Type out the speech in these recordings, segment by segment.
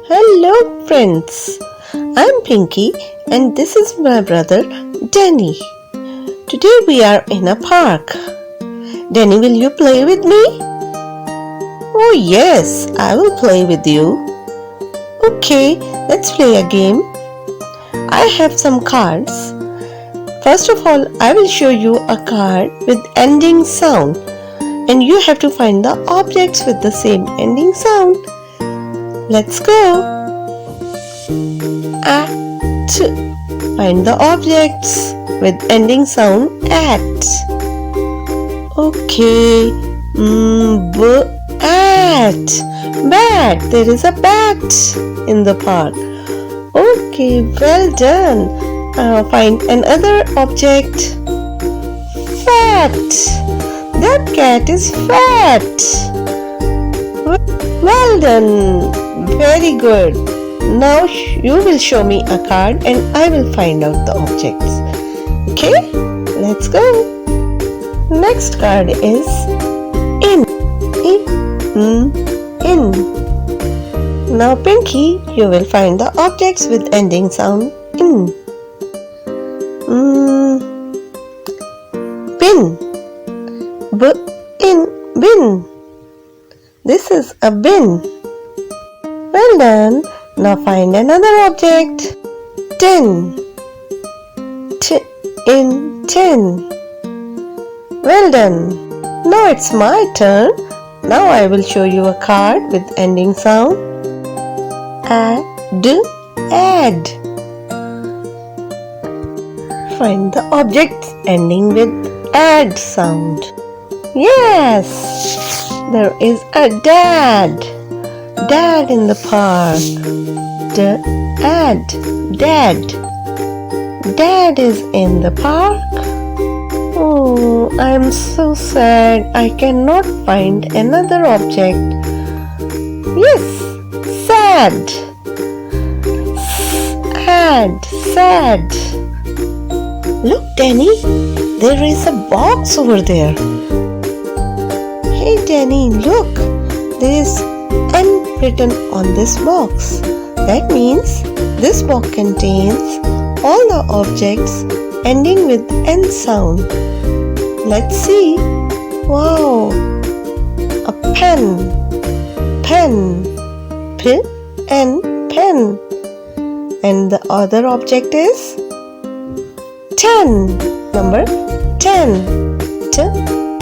Hello friends, I'm Pinky and this is my brother Danny. Today we are in a park. Danny, will you play with me? Oh yes, I will play with you. Okay, let's play a game. I have some cards. First of all, I will show you a card with ending sound and you have to find the objects with the same ending sound. Let's go. At. Find the objects with ending sound at. Okay. At. Bat. There is a bat in the park. Okay, well done. Find another object. Fat. That cat is fat. Well done. Very good. Now you will show me a card and I will find out the objects. Okay? Let's go. Next card is in. In. Now Pinky, you will find the objects with ending sound in. Bin. Bin. This is a bin. Well done. Now find another object. Tin. Tin. Well done. Now it's my turn. Now I will show you a card with ending sound. Add. Find the objects ending with add sound. Yes, there is a dad. Dad in the park. Dad. Dad is in the park. Oh, I'm so sad. I cannot find another object. Yes, sad. Sad. Look, Danny, there is a box over there. Hey, Danny, look, there is N written on this box. That means this box contains all the objects ending with N sound. Let's see. Wow! A pen. Pen. And the other object is 10. Number 10.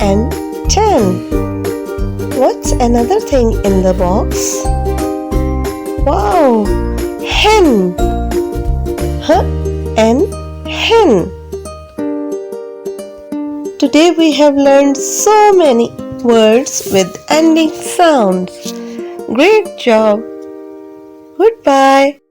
And 10. What's another thing in the box? Wow! Hen. Hen. Today we have learned so many words with ending sounds. Great job. Goodbye.